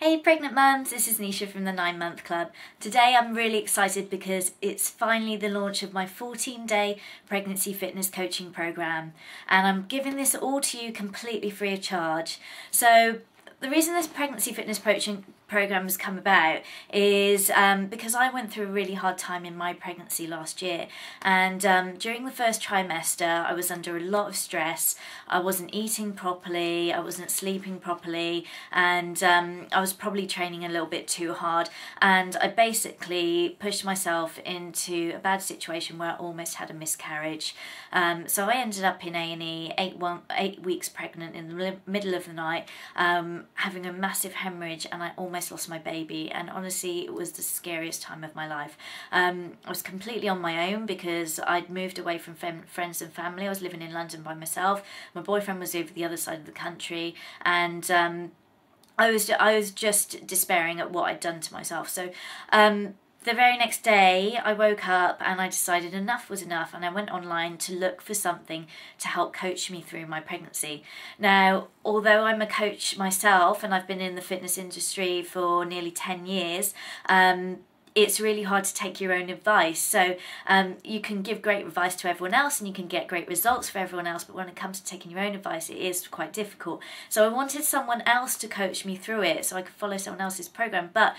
Hey pregnant mums, this is Nisha from the 9 Month Club. Today I'm really excited because it's finally the launch of my 14-day pregnancy fitness coaching program, and I'm giving this all to you completely free of charge. So the reason this pregnancy fitness coaching program has come about is because I went through a really hard time in my pregnancy last year, and during the first trimester I was under a lot of stress. I wasn't eating properly, I wasn't sleeping properly, and I was probably training a little bit too hard, and I basically pushed myself into a bad situation where I almost had a miscarriage. So I ended up in A&E 8 weeks pregnant in the middle of the night, having a massive hemorrhage, and I almost lost my baby, and honestly it was the scariest time of my life. I was completely on my own because I'd moved away from friends and family. I was living in London by myself. My boyfriend was over the other side of the country, and I was just despairing at what I'd done to myself. So the very next day I woke up and I decided enough was enough, and I went online to look for something to help coach me through my pregnancy. Now, although I'm a coach myself and I've been in the fitness industry for nearly 10 years, it's really hard to take your own advice. So you can give great advice to everyone else and you can get great results for everyone else, but when it comes to taking your own advice, it is quite difficult. So I wanted someone else to coach me through it so I could follow someone else's program. But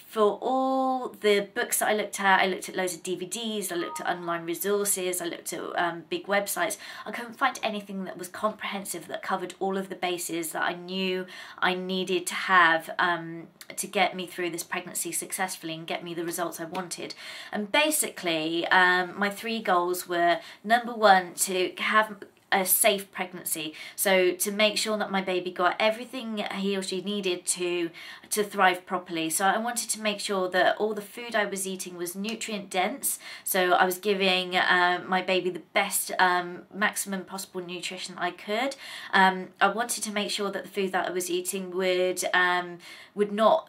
for all the books that I looked at loads of DVDs, I looked at online resources, I looked at big websites. I couldn't find anything that was comprehensive, that covered all of the bases that I knew I needed to have to get me through this pregnancy successfully and get me the results I wanted. And basically my 3 goals were: number 1, to have a safe pregnancy, so to make sure that my baby got everything he or she needed to thrive properly. So I wanted to make sure that all the food I was eating was nutrient dense, so I was giving my baby the best maximum possible nutrition I could. I wanted to make sure that the food that I was eating would not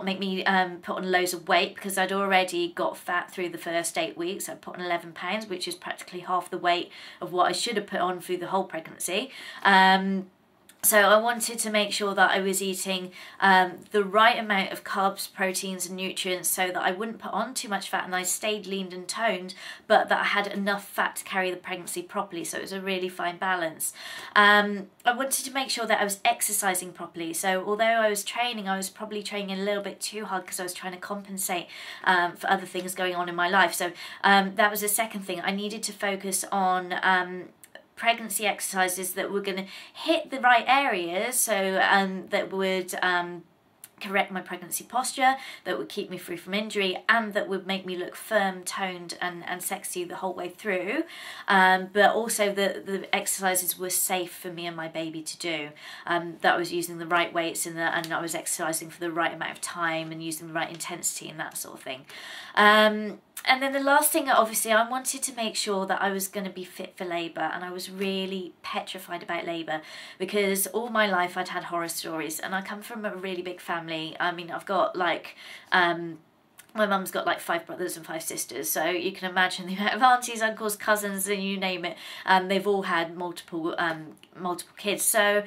make me put on loads of weight, because I'd already got fat through the first 8 weeks. I put on 11 pounds, which is practically half the weight of what I should have put on through the whole pregnancy. So I wanted to make sure that I was eating the right amount of carbs, proteins and nutrients so that I wouldn't put on too much fat and I stayed lean and toned, but that I had enough fat to carry the pregnancy properly, so it was a really fine balance. I wanted to make sure that I was exercising properly. So although I was training, I was probably training a little bit too hard because I was trying to compensate for other things going on in my life. So that was the second thing. I needed to focus on pregnancy exercises that were going to hit the right areas, so that would correct my pregnancy posture, that would keep me free from injury, and that would make me look firm, toned and sexy the whole way through, but also the exercises were safe for me and my baby to do, that I was using the right weights and I was exercising for the right amount of time and using the right intensity and that sort of thing. And then the last thing, obviously, I wanted to make sure that I was going to be fit for labour, and I was really petrified about labour because all my life I'd had horror stories, and I come from a really big family. I mean, I've got like my mum's got like 5 brothers and 5 sisters, so you can imagine the amount of aunties, uncles, cousins, and you name it. They've all had multiple kids. So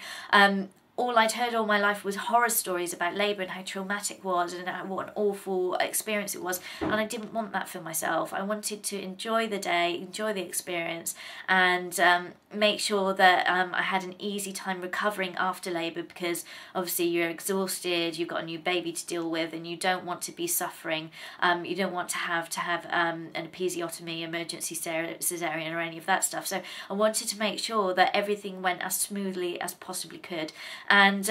all I'd heard all my life was horror stories about labour and how traumatic it was and what an awful experience it was, and I didn't want that for myself. I wanted to enjoy the day, enjoy the experience, and make sure that I had an easy time recovering after labour, because obviously you're exhausted, you've got a new baby to deal with, and you don't want to be suffering. You don't want to have an episiotomy, emergency cesarean or any of that stuff. So I wanted to make sure that everything went as smoothly as possibly could. And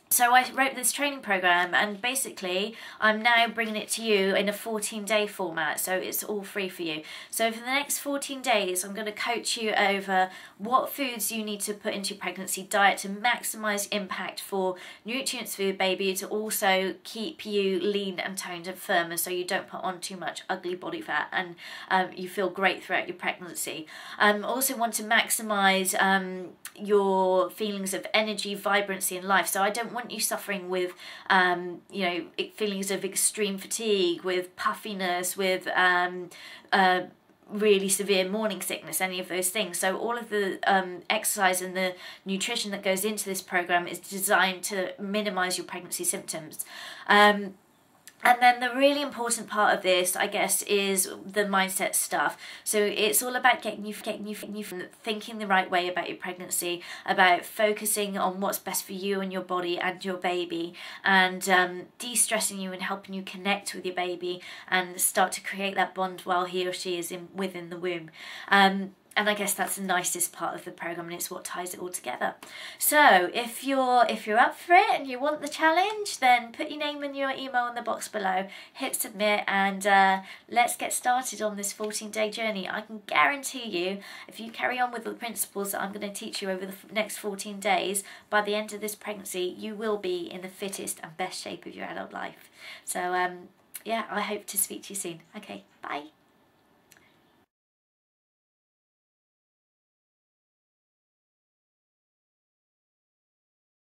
so I wrote this training program, and basically I'm now bringing it to you in a 14-day format, so it's all free for you. So for the next 14 days I'm going to coach you over what foods you need to put into your pregnancy diet to maximise impact for nutrients for your baby, to also keep you lean and toned and firm, and so you don't put on too much ugly body fat and you feel great throughout your pregnancy. Also want to maximise your feelings of energy, vibrancy and life. So I don't want you suffering with feelings of extreme fatigue, with puffiness, with really severe morning sickness, any of those things. So all of the exercise and the nutrition that goes into this program is designed to minimize your pregnancy symptoms. And then the really important part of this, I guess, is the mindset stuff. So it's all about getting you thinking the right way about your pregnancy, about focusing on what's best for you and your body and your baby, and de-stressing you and helping you connect with your baby and start to create that bond while he or she is within the womb. And I guess that's the nicest part of the program, and it's what ties it all together. So if you're up for it and you want the challenge, then put your name and your email in the box below, hit submit, and let's get started on this 14-day journey. I can guarantee you, if you carry on with the principles that I'm going to teach you over the next 14 days, by the end of this pregnancy, you will be in the fittest and best shape of your adult life. So yeah, I hope to speak to you soon. Okay, bye.